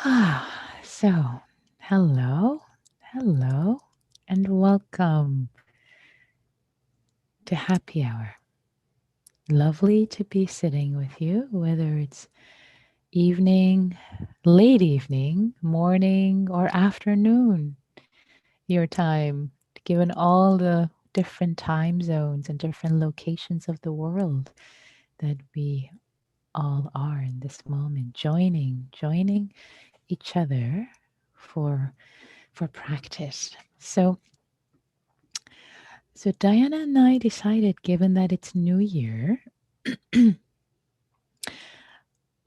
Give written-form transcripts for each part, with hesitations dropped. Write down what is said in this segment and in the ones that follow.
So, hello, and welcome to Happy Hour. Lovely to be sitting with you, whether it's evening, late evening, morning, or afternoon, your time, given all the different time zones and different locations of the world that we all are in this moment, joining each other for practice. So Diana and I decided, given that it's New Year,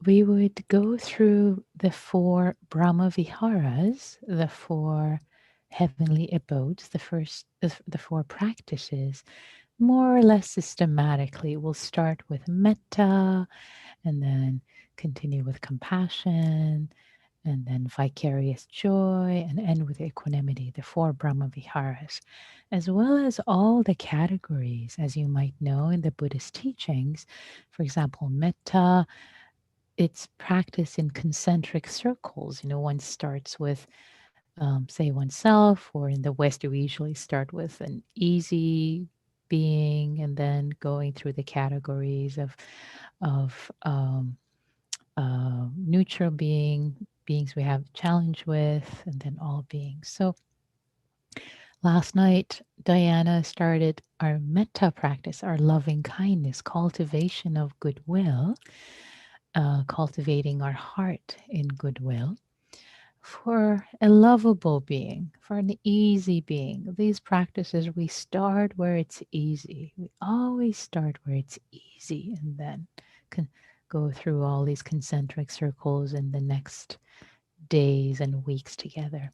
we would go through the four Brahma Viharas, the four heavenly abodes, the four practices, more or less systematically. We'll start with metta, and then continue with compassion, and then vicarious joy, and end with equanimity, the four Brahma Viharas, as well as all the categories, as you might know in the Buddhist teachings. For example, metta, it's practiced in concentric circles. One starts with, say, oneself, or in the West, we usually start with an easy being, and then going through the categories of neutral beings we have challenge with, and then all beings. So last night, Diana started our metta practice, our loving kindness, cultivation of goodwill, cultivating our heart in goodwill for a lovable being, for an easy being. These practices, we start where it's easy. We always start where it's easy, and then go through all these concentric circles in the next days and weeks together.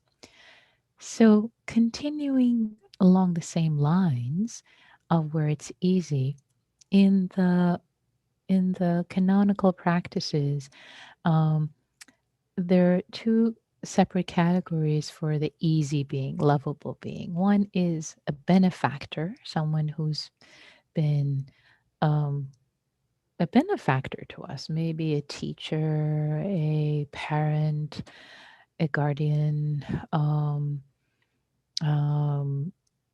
So, continuing along the same lines of where it's easy, in the canonical practices, um, there are two separate categories for the easy being, lovable being. One is a benefactor, someone who's been um, a benefactor to us, maybe a teacher, a parent, a guardian, um,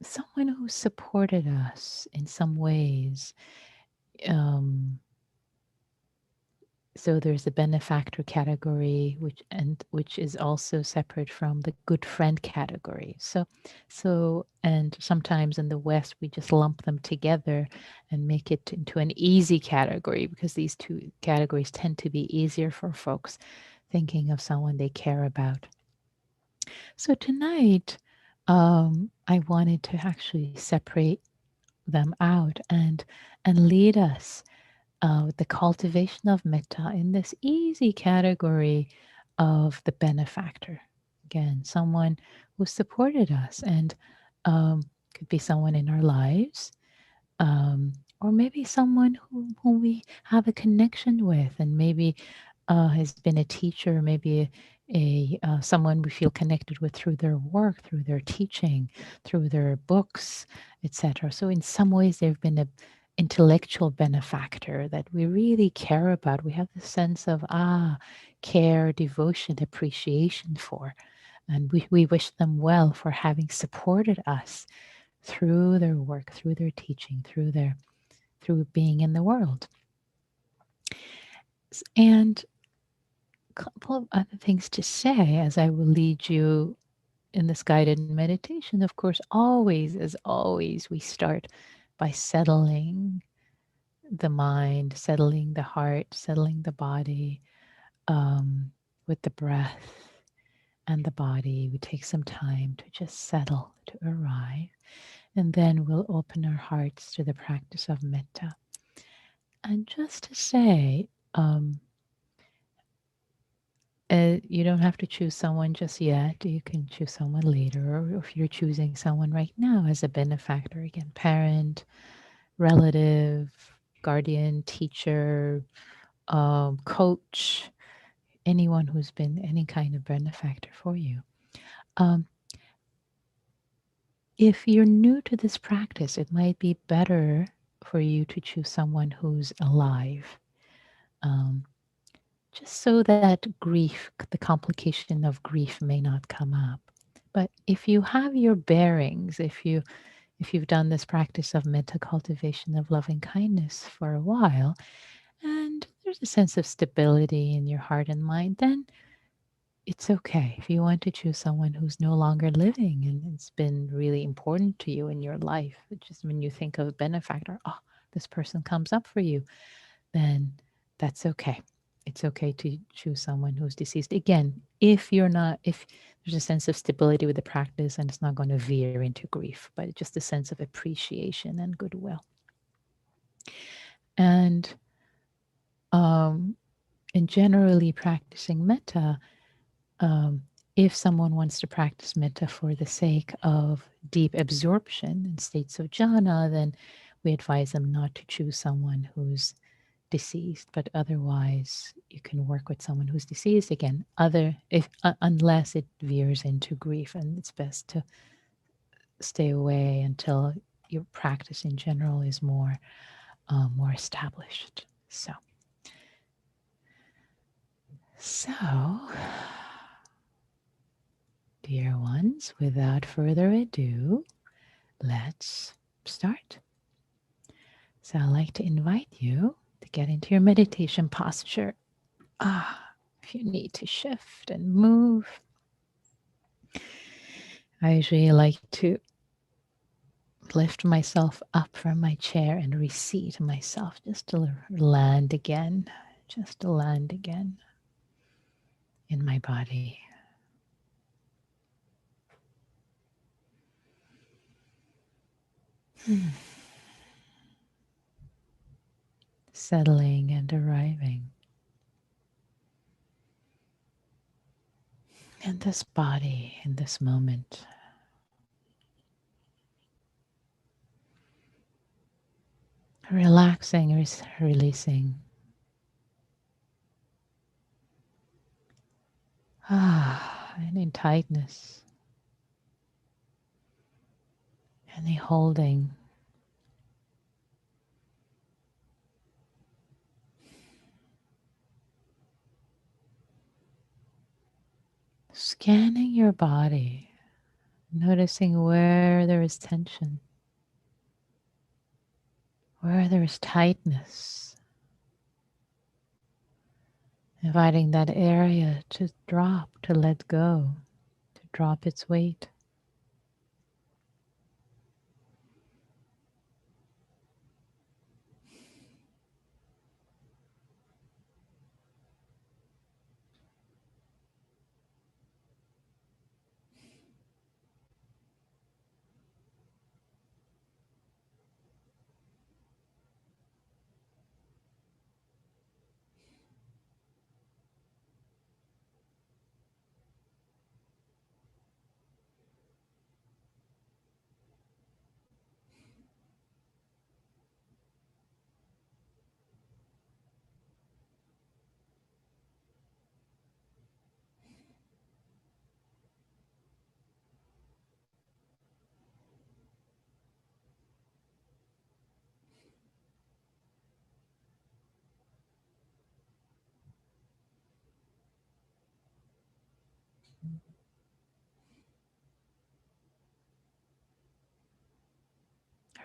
someone who supported us in some ways. Um, so there's a benefactor category, which is also separate from the good friend category. And sometimes in the West we just lump them together and make it into an easy category, because these two categories tend to be easier for folks thinking of someone they care about. So tonight, I wanted to actually separate them out and lead us with the cultivation of metta in this easy category of the benefactor. Again, someone who supported us, and could be someone in our lives, or maybe someone who we have a connection with, and maybe has been a teacher, maybe someone we feel connected with through their work, through their teaching, through their books, etc. So in some ways, they've been an intellectual benefactor that we really care about. We have the sense of care, devotion, appreciation for, and we wish them well for having supported us through their work, through their teaching, through being in the world. And a couple of other things to say as I will lead you in this guided meditation. Of course, always, as always, we start by settling the mind, settling the heart, settling the body, with the breath and the body. We take some time to just settle, to arrive, and then we'll open our hearts to the practice of metta. And just to say, you don't have to choose someone just yet. You can choose someone later, or if you're choosing someone right now as a benefactor, again, parent, relative, guardian, teacher, coach, anyone who's been any kind of benefactor for you. Um, if you're new to this practice, it might be better for you to choose someone who's alive. Um, just so that grief, the complication of grief may not come up. But if you have your bearings, if you've done this practice of mental cultivation of loving kindness for a while, and there's a sense of stability in your heart and mind, then it's okay. If you want to choose someone who's no longer living and it's been really important to you in your life, just when you think of a benefactor, oh, this person comes up for you, then that's okay. It's okay to choose someone who's deceased. Again, if there's a sense of stability with the practice and it's not going to veer into grief, but just a sense of appreciation and goodwill. And um, and generally practicing metta, um, if someone wants to practice metta for the sake of deep absorption in states of jhana, then we advise them not to choose someone who's deceased, but otherwise you can work with someone who's deceased again, unless it veers into grief, and it's best to stay away until your practice in general is more established. So, dear ones, without further ado, let's start. So I'd like to invite you to get into your meditation posture. If you need to shift and move, I usually like to lift myself up from my chair and reseat myself just to land again, in my body. Settling and arriving in this body, in this moment. Relaxing, releasing. Any tightness, any holding. Scanning your body, noticing where there is tension, where there is tightness. Inviting that area to drop, to let go, to drop its weight.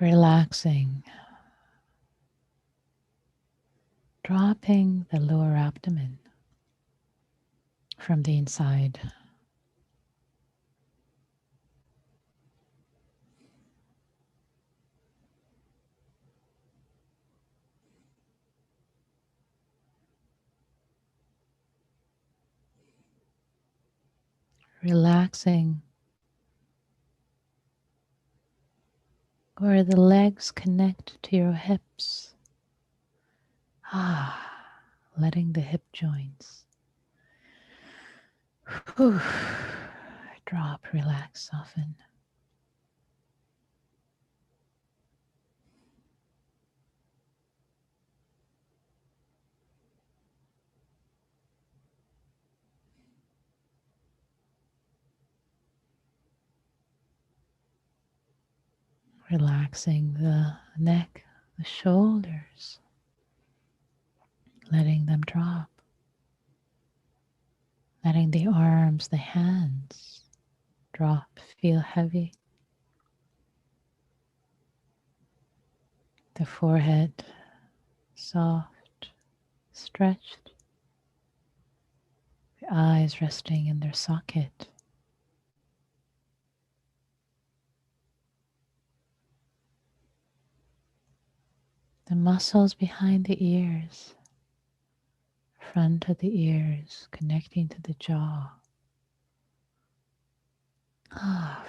Relaxing, dropping the lower abdomen from the inside. Relaxing where the legs connect to your hips. Letting the hip joints drop, relax, soften. Relaxing the neck, the shoulders, letting them drop. letting the arms, the hands drop, feel heavy. The forehead soft, stretched. The eyes resting in their socket. The muscles behind the ears, front of the ears connecting to the jaw.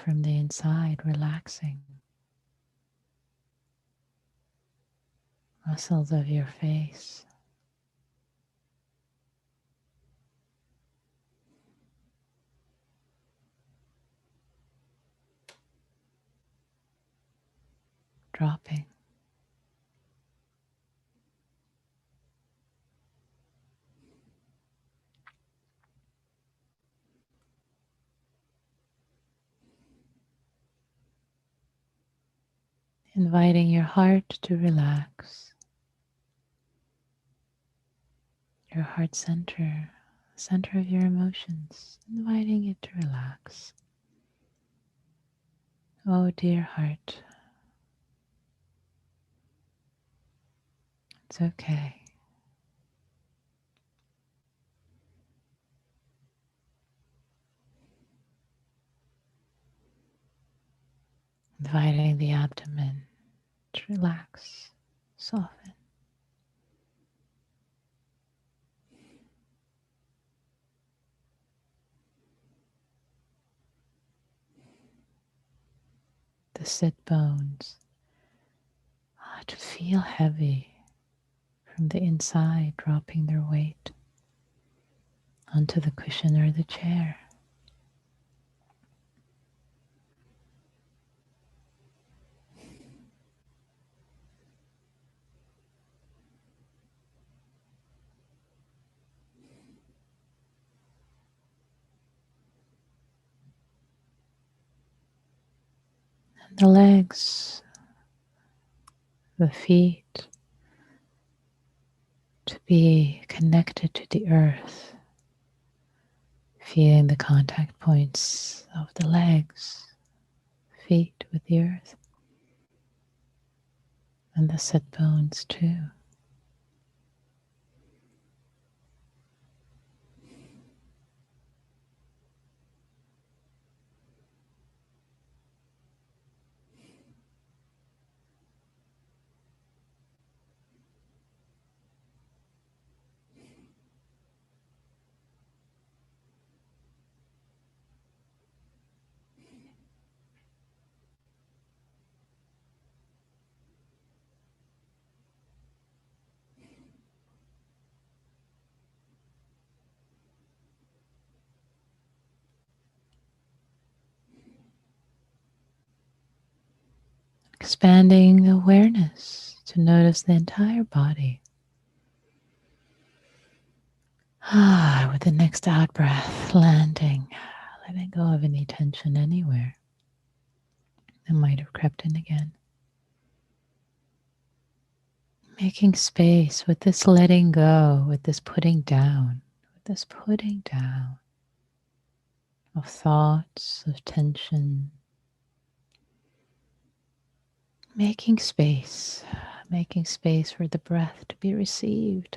From the inside, relaxing. Muscles of your face. Dropping. Inviting your heart to relax. Your heart center, center of your emotions, inviting it to relax. Oh, dear heart, it's okay. Inviting the abdomen to relax, soften. The sit bones to feel heavy from the inside, dropping their weight onto the cushion or the chair. And the legs, the feet, to be connected to the earth, feeling the contact points of the legs, feet with the earth, and the sit bones too. Expanding the awareness to notice the entire body. With the next out breath, landing, letting go of any tension anywhere that might have crept in again. Making space with this letting go, with this putting down, of thoughts, of tension. Making space for the breath to be received.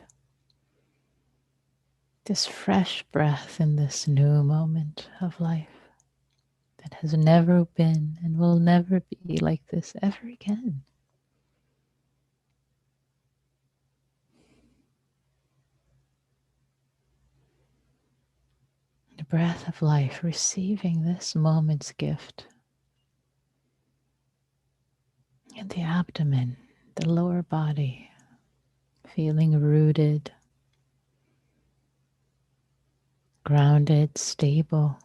This fresh breath in this new moment of life that has never been and will never be like this ever again. The breath of life receiving this moment's gift. And the abdomen, the lower body, feeling rooted, grounded, stable.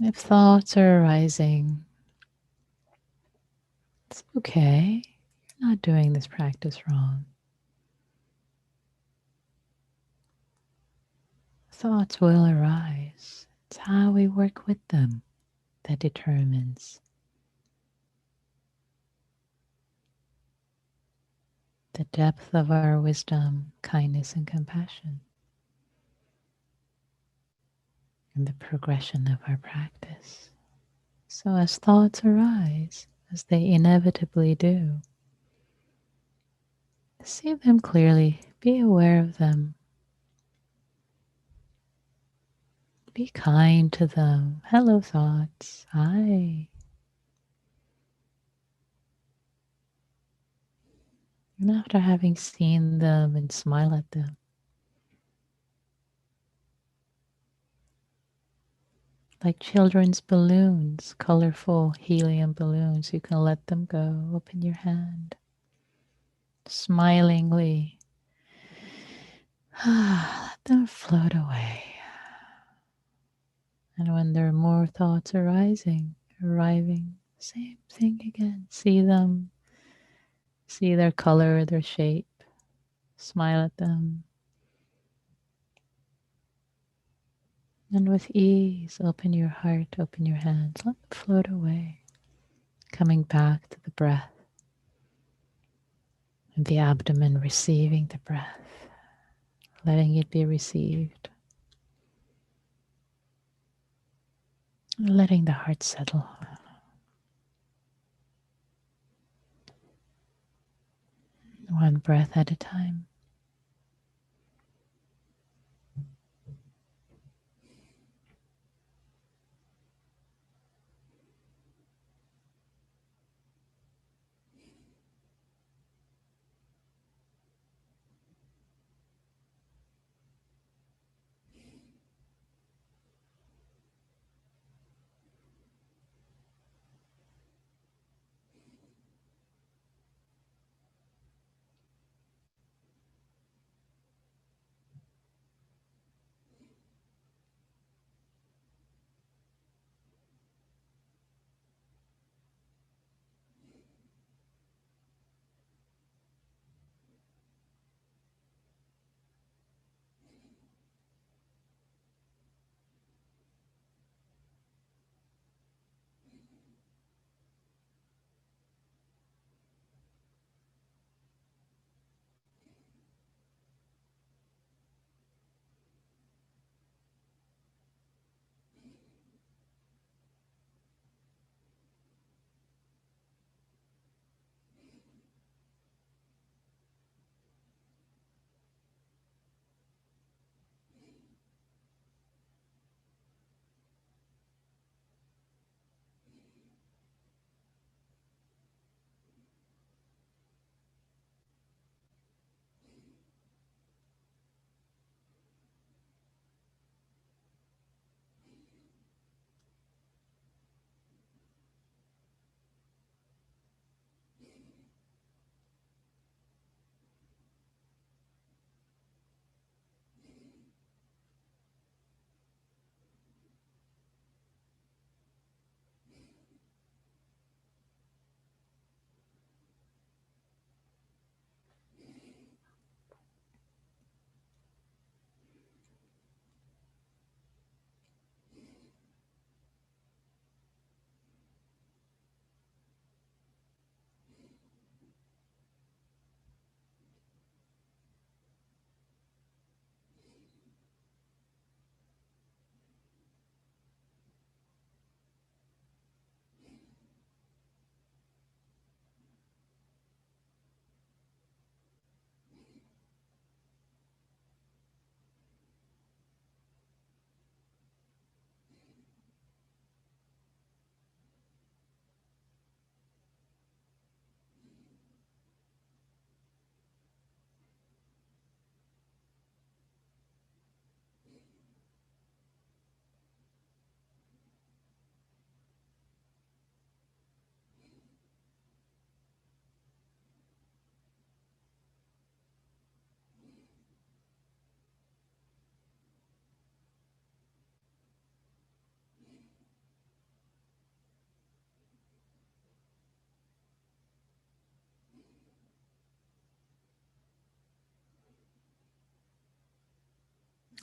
If thoughts are arising, it's okay. You're not doing this practice wrong. Thoughts will arise. It's how we work with them that determines the depth of our wisdom, kindness, and compassion, and the progression of our practice. So, as thoughts arise, as they inevitably do, see them clearly, be aware of them, be kind to them. Hello, thoughts. Hi. And after having seen them and smile at them, like children's balloons, colorful helium balloons, you can let them go. Open your hand, smilingly. Let them float away. And when there are more thoughts arriving, same thing again. See them, see their color, their shape, smile at them. And with ease, open your heart, open your hands, let them float away. Coming back to the breath, and the abdomen receiving the breath, letting it be received, letting the heart settle. One breath at a time.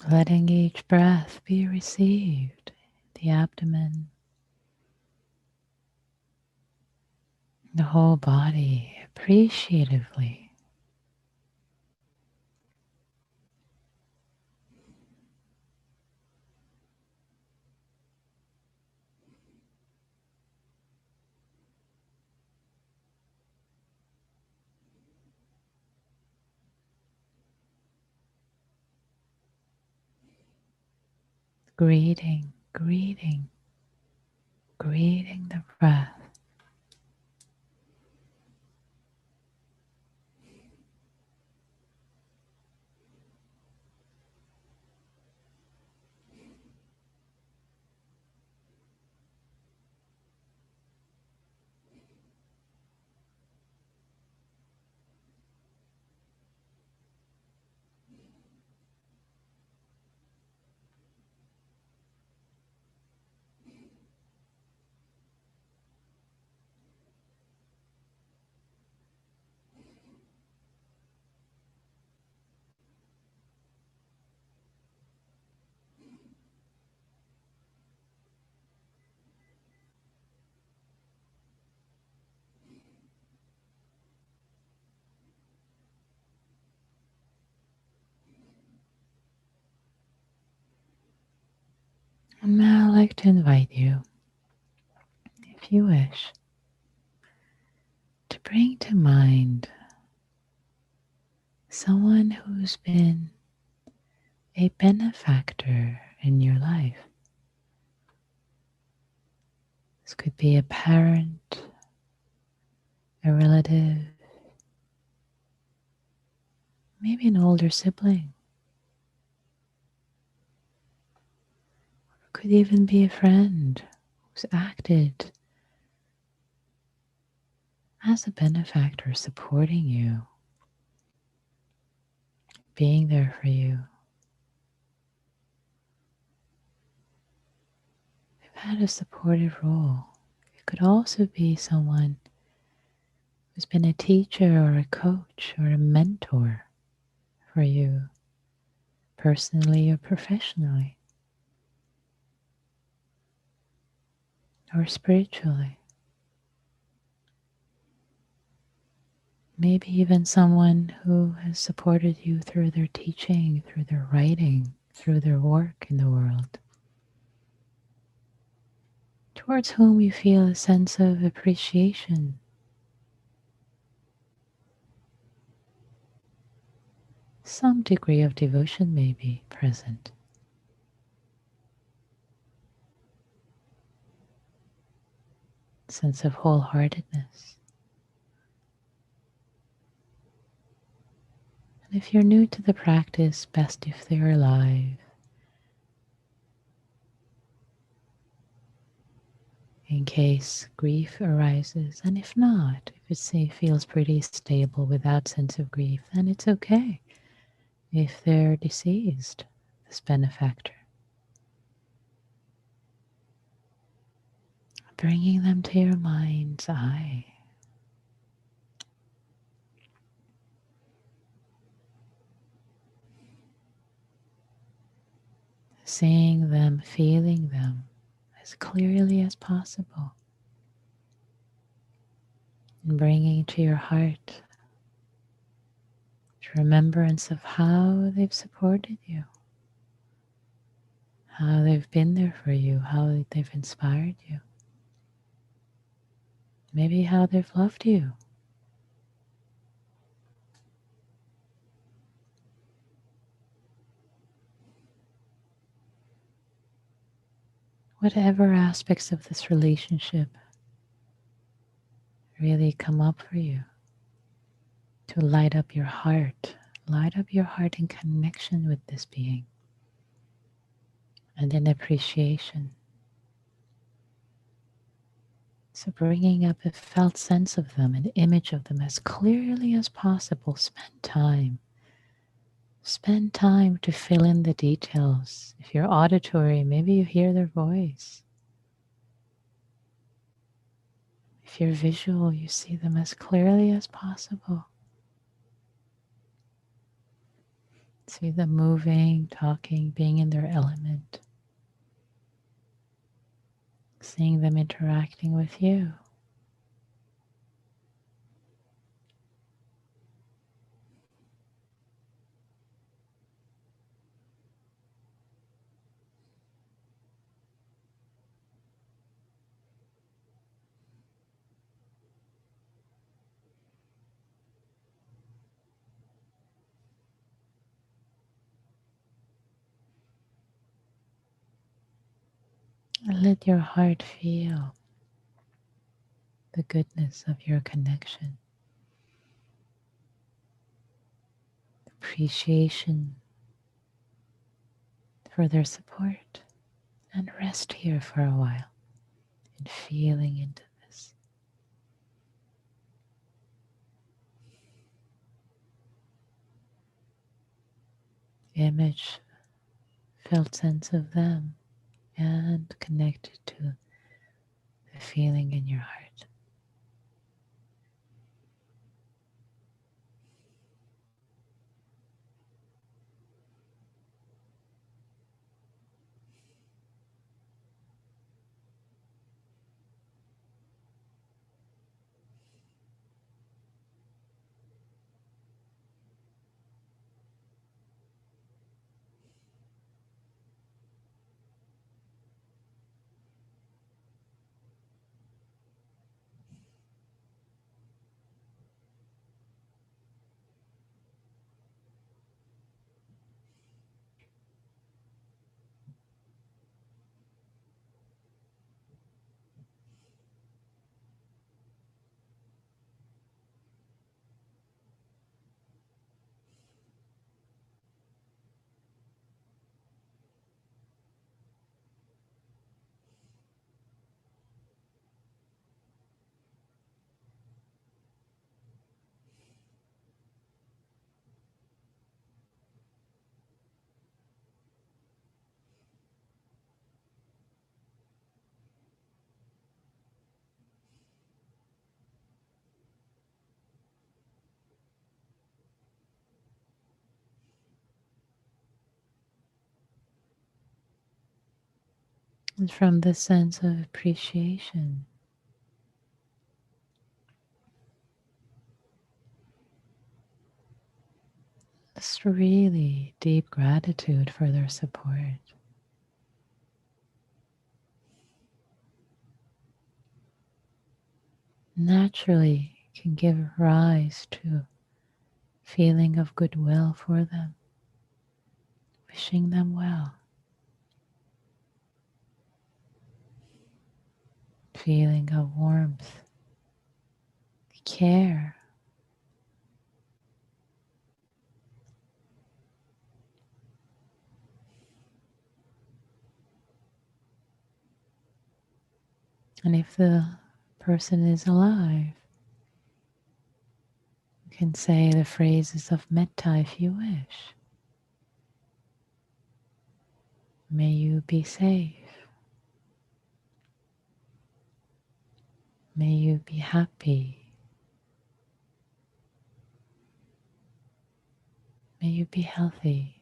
letting each breath be received, the abdomen, the whole body appreciatively. Greeting, greeting, greeting the breath. And now I'd like to invite you, if you wish, to bring to mind someone who's been a benefactor in your life. This could be a parent, a relative, maybe an older sibling. It could even be a friend who's acted as a benefactor, supporting you, being there for you. They've had a supportive role. It could also be someone who's been a teacher or a coach or a mentor for you, personally or professionally, or spiritually. Maybe even someone who has supported you through their teaching, through their writing, through their work in the world, towards whom you feel a sense of appreciation, some degree of devotion may be present, sense of wholeheartedness. And if you're new to the practice, best if they're alive. In case grief arises, and if not, if it feels pretty stable without sense of grief, then it's okay if they're deceased, this benefactor. Bringing them to your mind's eye. Seeing them, feeling them as clearly as possible. And bringing to your heart remembrance of how they've supported you, how they've been there for you, how they've inspired you, maybe how they've loved you. Whatever aspects of this relationship really come up for you, to light up your heart in connection with this being and in appreciation. So bringing up a felt sense of them, an image of them as clearly as possible. Spend time. Spend time to fill in the details. If you're auditory, maybe you hear their voice. If you're visual, you see them as clearly as possible. See them moving, talking, being in their element. Seeing them interacting with you. And let your heart feel the goodness of your connection, appreciation for their support, and rest here for a while and feeling into this. Image, felt sense of them, and connected to the feeling in your heart. And from this sense of appreciation, just really deep gratitude for their support. Naturally can give rise to feeling of goodwill for them, wishing them well, feeling of warmth, care. And if the person is alive, you can say the phrases of metta if you wish. May you be safe. May you be happy. May you be healthy.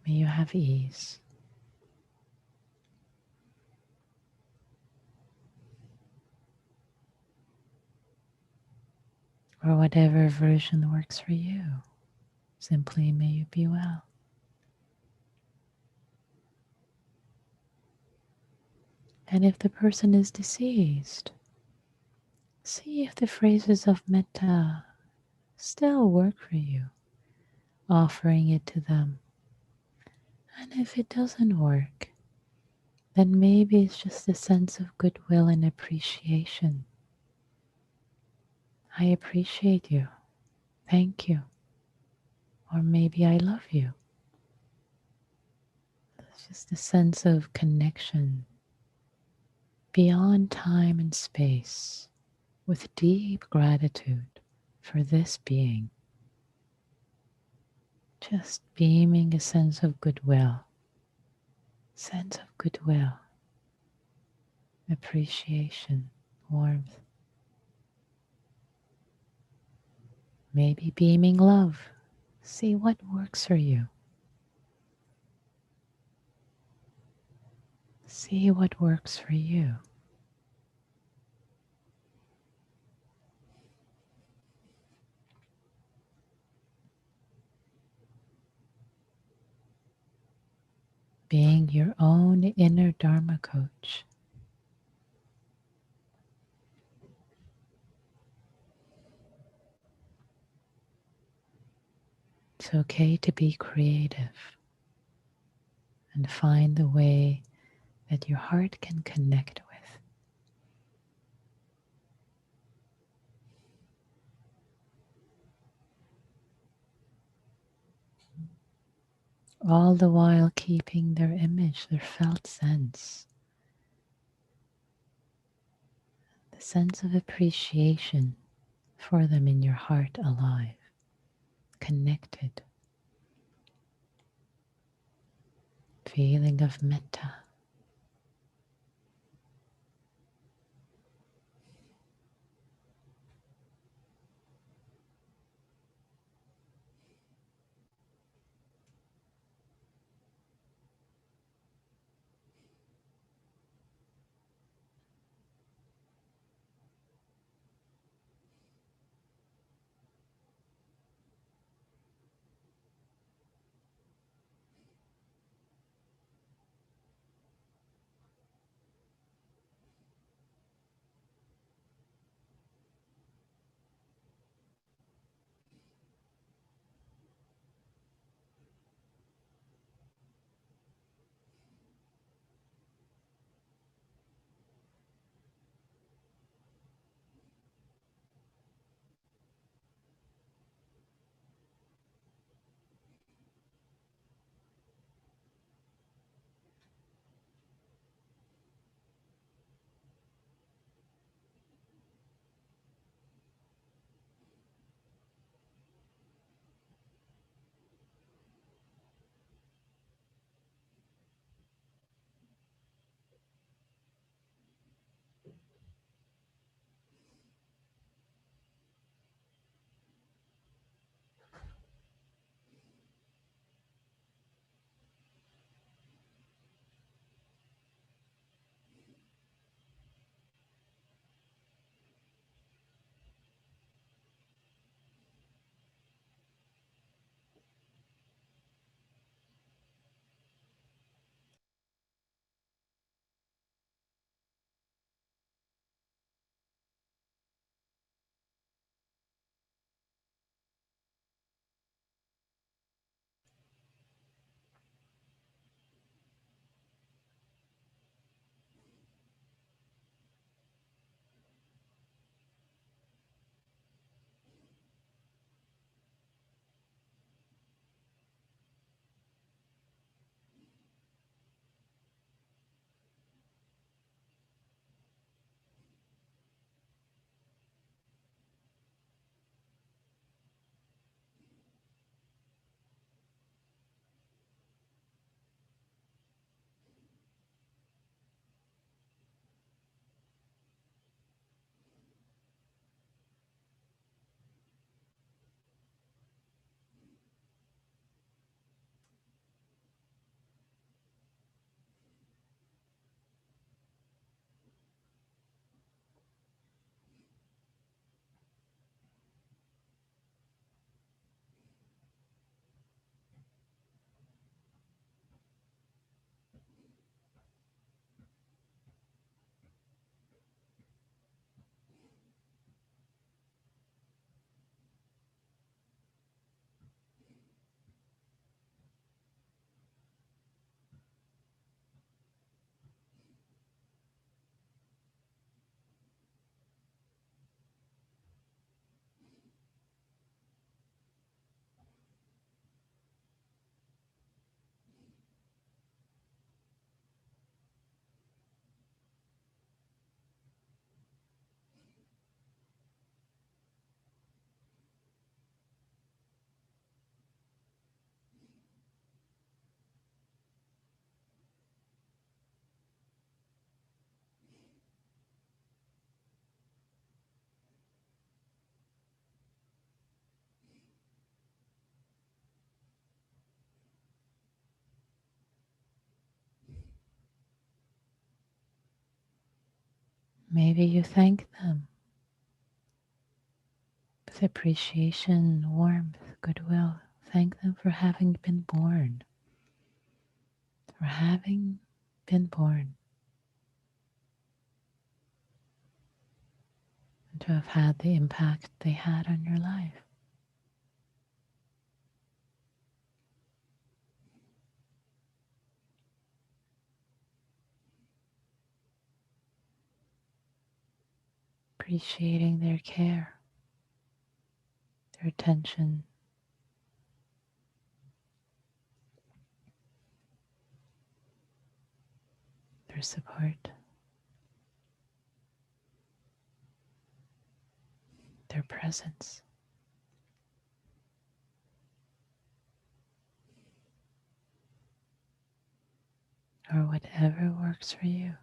May you have ease. Or whatever version works for you. Simply, may you be well. And if the person is deceased, see if the phrases of metta still work for you, offering it to them. And if it doesn't work, then maybe it's just a sense of goodwill and appreciation. I appreciate you. Thank you. Or maybe I love you. It's just a sense of connection beyond time and space with deep gratitude for this being. Just beaming a sense of goodwill, appreciation, warmth. Maybe beaming love. See what works for you. See what works for you. Being your own inner Dharma coach. It's okay to be creative and find the way that your heart can connect with. All the while keeping their image, their felt sense, the sense of appreciation for them in your heart alive, connected. Feeling of metta. Maybe you thank them with appreciation, warmth, goodwill. Thank them for having been born, for having been born, and to have had the impact they had on your life. Appreciating their care, their attention, their support, their presence. Or whatever works for you.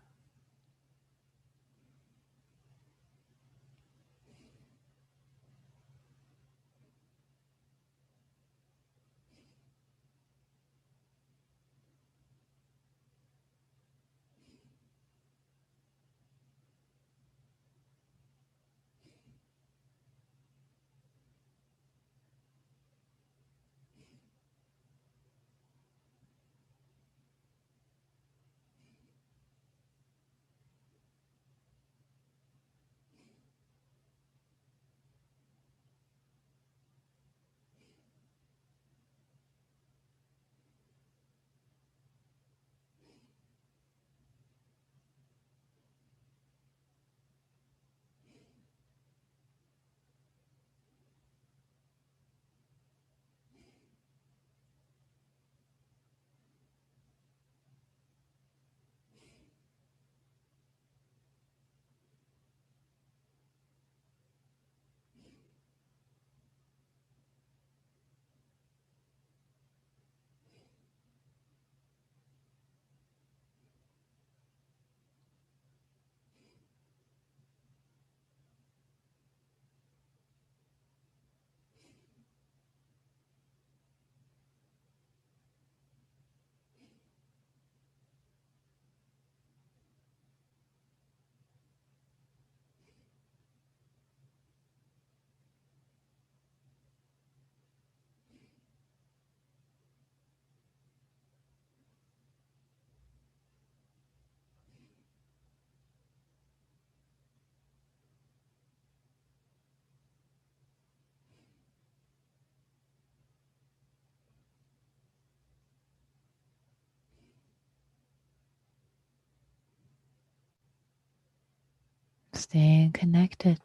Staying connected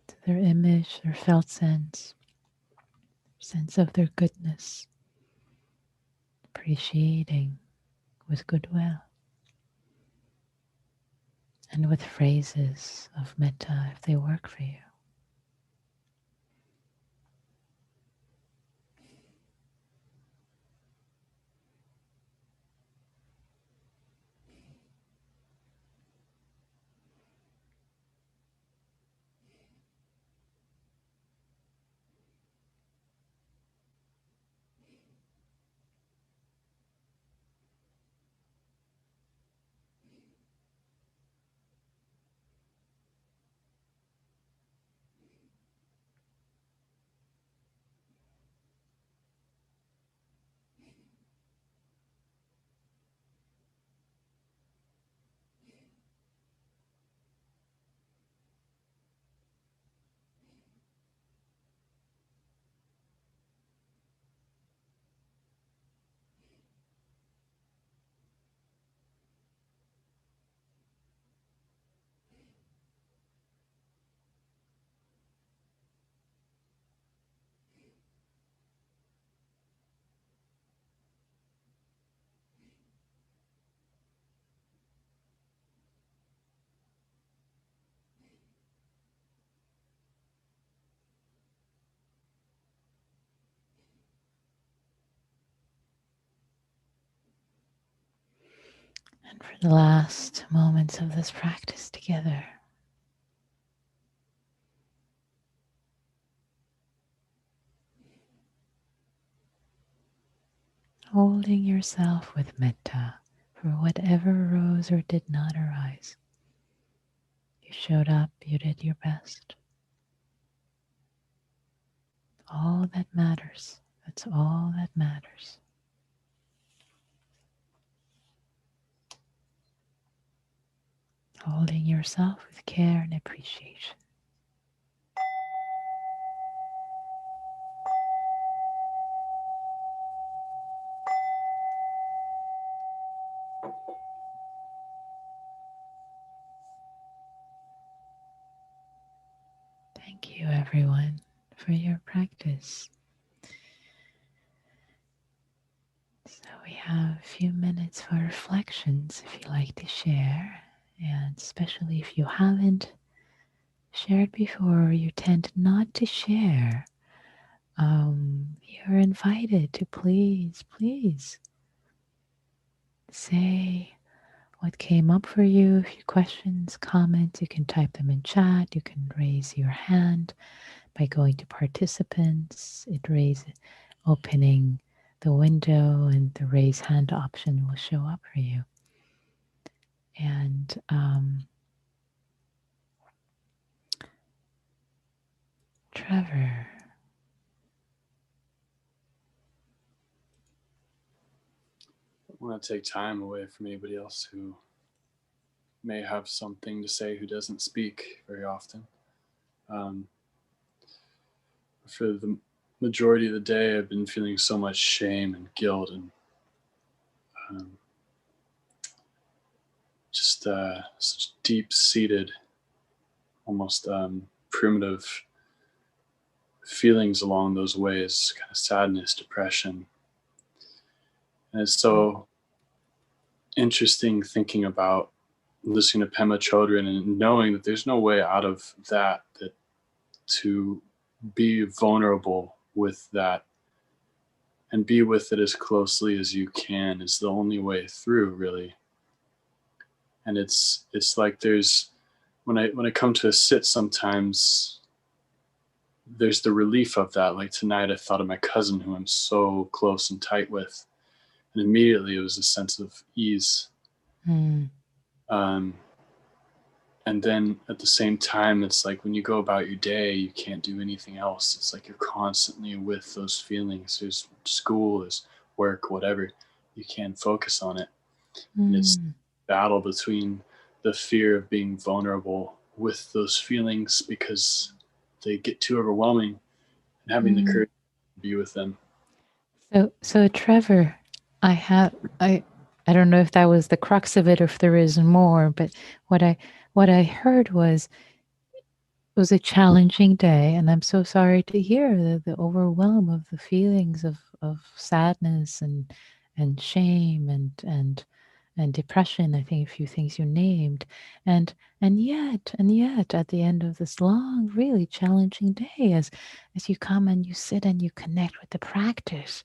to their image, their felt sense of their goodness, appreciating with goodwill, and with phrases of metta if they work for you. And for the last moments of this practice together, holding yourself with metta for whatever arose or did not arise. You showed up, you did your best. All that matters. That's all that matters. Holding yourself with care and appreciation. Thank you, everyone, for your practice. So we have a few minutes for reflections if you like to share, and especially if you haven't shared before, you tend not to share. You're invited to please say what came up for you. If you questions, comments, you can type them in chat. You can raise your hand by going to participants. It raises, opening the window, and the raise hand option will show up for you. And Trevor. I want to take time away from anybody else who may have something to say who doesn't speak very often. Um, for the majority of the day, I've been feeling so much shame and guilt and um, just such deep seated, almost primitive feelings along those ways, kind of sadness, depression. And it's so interesting thinking about listening to Pema Chodron and knowing that there's no way out of that to be vulnerable with that and be with it as closely as you can is the only way through, really. And it's like there's when I come to a sit, sometimes there's the relief of that. Like tonight I thought of my cousin who I'm so close and tight with, and immediately it was a sense of ease. um, and then at the same time, it's like when you go about your day, you can't do anything else. It's like you're constantly with those feelings. There's school, there's work, whatever. You can't focus on it. And it's battle between the fear of being vulnerable with those feelings because they get too overwhelming, and having the courage to be with them. So Trevor, I have I don't know if that was the crux of it or if there is more, but what I heard was it was a challenging day, and I'm so sorry to hear the overwhelm of the feelings of sadness and shame and depression. I think a few things you named, and and yet at the end of this long, really challenging day, as you come and you sit and you connect with the practice,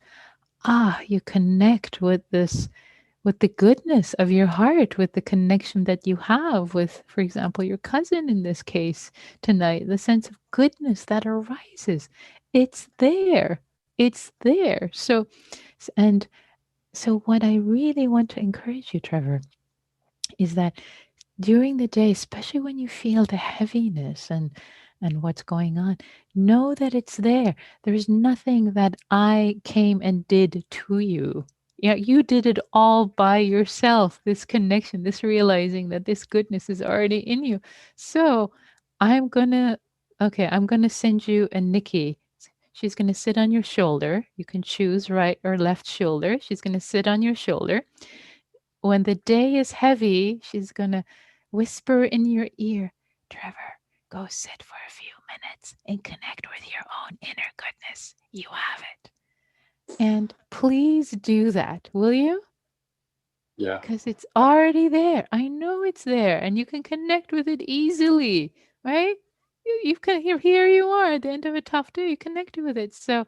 you connect with this, with the goodness of your heart, with the connection that you have with, for example, your cousin in this case tonight, the sense of goodness that arises. It's there. It's there. And so, what I really want to encourage you, Trevor, is that during the day, especially when you feel the heaviness and what's going on, know that it's there. There's nothing that I came and did to you. Yeah, you did it all by yourself. This connection, this realizing that this goodness is already in you. So I'm gonna, okay, I'm gonna send you a Nikki. She's gonna sit on your shoulder. You can choose right or left shoulder. She's gonna sit on your shoulder. When the day is heavy, she's going to whisper in your ear, Trevor, go sit for a few minutes and connect with your own inner goodness. You have it. And please do that, will you? Yeah. Because it's already there. I know it's there, and you can connect with it easily, right? You can here you are at the end of a tough day. You connect with it. So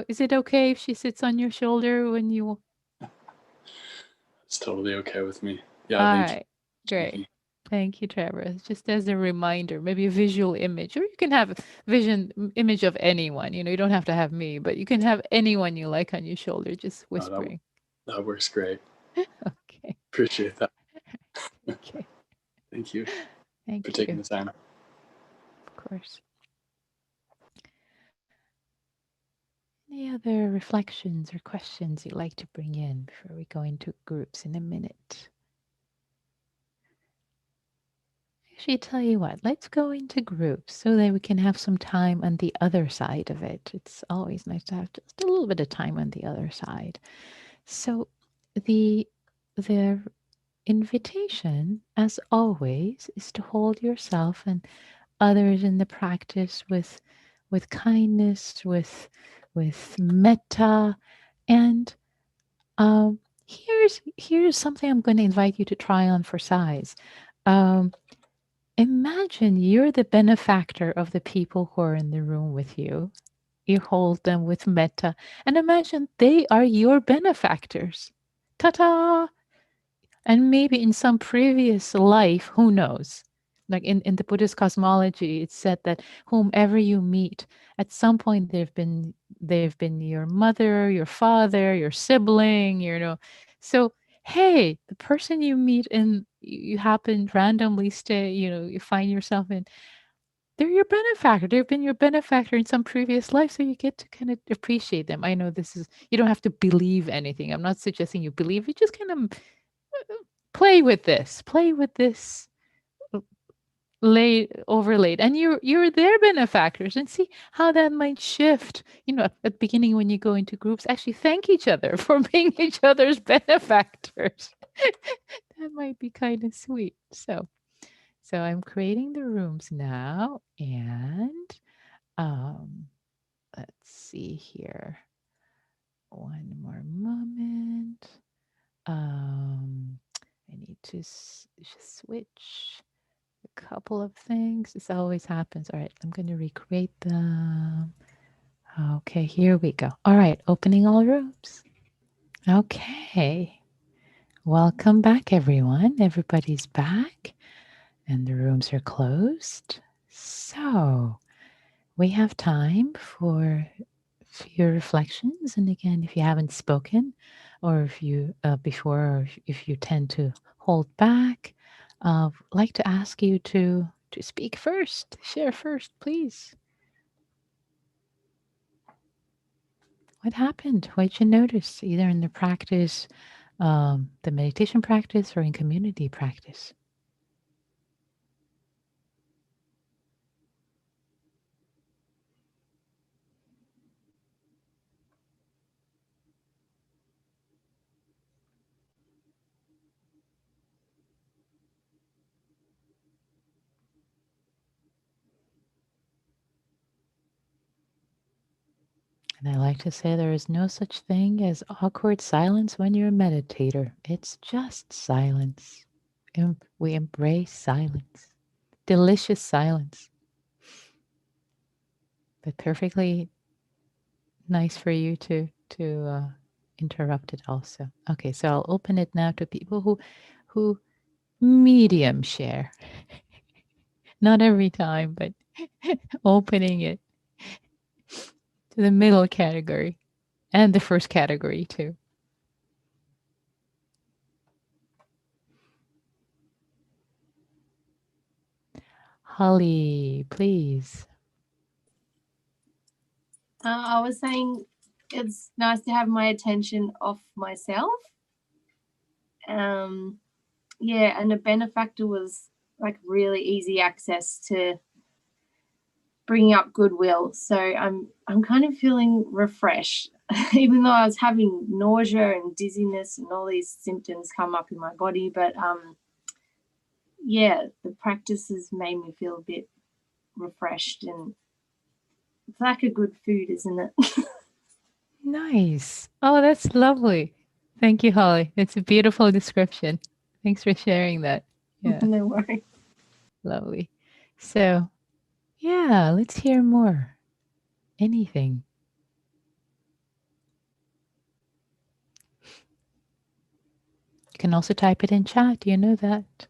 is it okay if she sits on your shoulder when you? It's totally okay with me. Yeah, All thank you, right, great. Nikki. Thank you, Trevor. It's just as a reminder, maybe a visual image, or you can have a image of anyone. You know, you don't have to have me, but you can have anyone you like on your shoulder, just Oh, whispering. that works great. Okay. Appreciate that. Okay. Thank you. for Thank taking you. the time. Of course. Any other reflections or questions you'd like to bring in before we go into groups in a minute? Actually, tell you what, let's go into groups so that we can have some time on the other side of it. It's always nice to have just a little bit of time on the other side. So the the invitation, as always, is to hold yourself and others in the practice with kindness, with metta, and here's something I'm going to invite you to try on for size. Um, Imagine you're the benefactor of the people who are in the room with you. You hold them with metta, and imagine they are your benefactors. Ta ta! And maybe in some previous life, who knows? Like in the Buddhist cosmology, it's said that whomever you meet, at some point they've been your mother, your father, your sibling, you know. So hey, the person you meet and you happen randomly stay, you know, you find yourself in, they're your benefactor. They've been your benefactor in some previous life, so you get to kind of appreciate them. I know this is, you don't have to believe anything. I'm not suggesting you believe. You just kind of play with this laid overlaid, and you're their benefactors, and see how that might shift. You know, at the beginning when you go into groups, actually thank each other for being each other's benefactors. That might be kind of sweet. So I'm creating the rooms now, and um let's see here, one more moment. um I need to switch a couple of things. This always happens. All right, I'm going to recreate them. Okay, here we go. All right, opening all rooms. Okay, welcome back, everyone. Everybody's back, and the rooms are closed. So we have time for your reflections. And again, if you haven't spoken, or if you before, or if you tend to hold back, I'd like to ask you to speak first, share first, please. What happened? What did you notice, either in the practice, the meditation practice, or in community practice? And I like to say there is no such thing as awkward silence when you're a meditator. It's just silence. We embrace silence, delicious silence, but perfectly nice for you to interrupt it also. Okay, so I'll open it now to people who medium share. Not every time, but opening it to the middle category and the first category too. Holly, please. I was saying it's nice to have my attention off myself. Yeah, and a benefactor was like really easy access to bringing up goodwill. So I'm kind of feeling refreshed, even though I was having nausea and dizziness and all these symptoms come up in my body. But yeah, the practice has made me feel a bit refreshed, and it's like a good food, isn't it? Nice. Oh, that's lovely. Thank you, Holly. It's a beautiful description. Thanks for sharing that. Yeah, No worries. lovely. So, yeah, let's hear more. Anything. You can also type it in chat. You know that.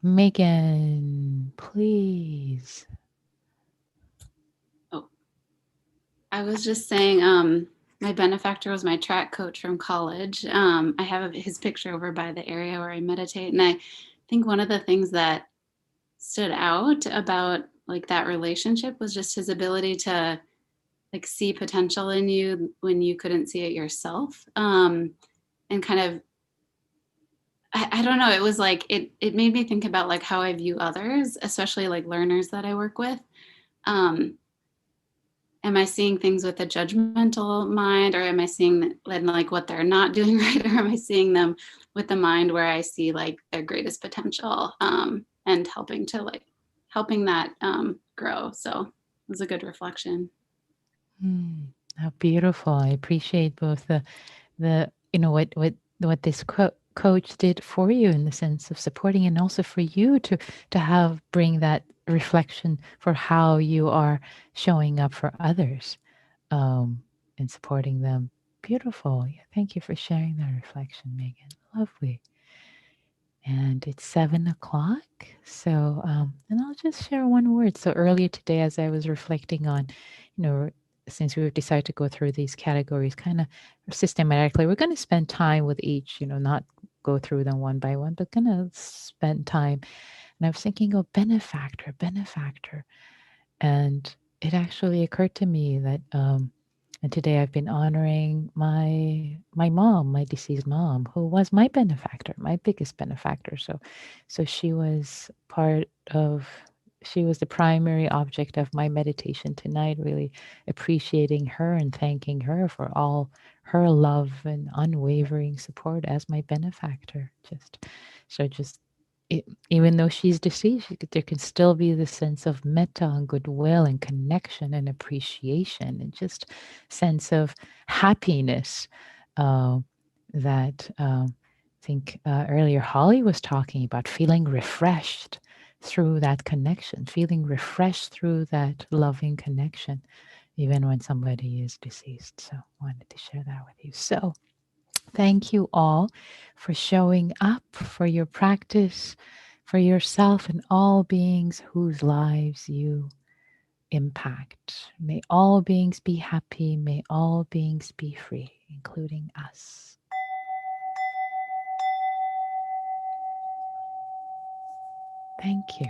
Megan, please. Oh, I was just saying, my benefactor was my track coach from college. I have his picture over by the area where I meditate. And I think one of the things that stood out about like that relationship was just his ability to like see potential in you when you couldn't see it yourself. And kind of, I don't know, it was like, it made me think about like how I view others, especially like learners that I work with. Am I seeing things with a judgmental mind, or am I seeing like what they're not doing right? Or am I seeing them with the mind where I see like their greatest potential, and helping that grow. So it was a good reflection. How beautiful. I appreciate both the what this coach did for you in the sense of supporting, and also for you to have bring that reflection for how you are showing up for others, and supporting them. Beautiful. Yeah, thank you for sharing that reflection, Megan. Lovely. And it's 7 o'clock. So, and I'll just share one word. So earlier today, as I was reflecting on, since we've decided to go through these categories kind of systematically, we're going to spend time with each, not go through them one by one, but going to spend time. And I was thinking of benefactor. And it actually occurred to me that, and today I've been honoring my mom, my deceased mom, who was my benefactor, my biggest benefactor. So she was she was the primary object of my meditation tonight, really appreciating her and thanking her for all her love and unwavering support as my benefactor. Just even though she's deceased, there can still be this sense of metta and goodwill and connection and appreciation and just sense of happiness, that I think earlier Holly was talking about, feeling refreshed through that connection, feeling refreshed through that loving connection, even when somebody is deceased. So I wanted to share that with you. So thank you all for showing up, for your practice, for yourself and all beings whose lives you impact. May all beings be happy. May all beings be free, including us. Thank you.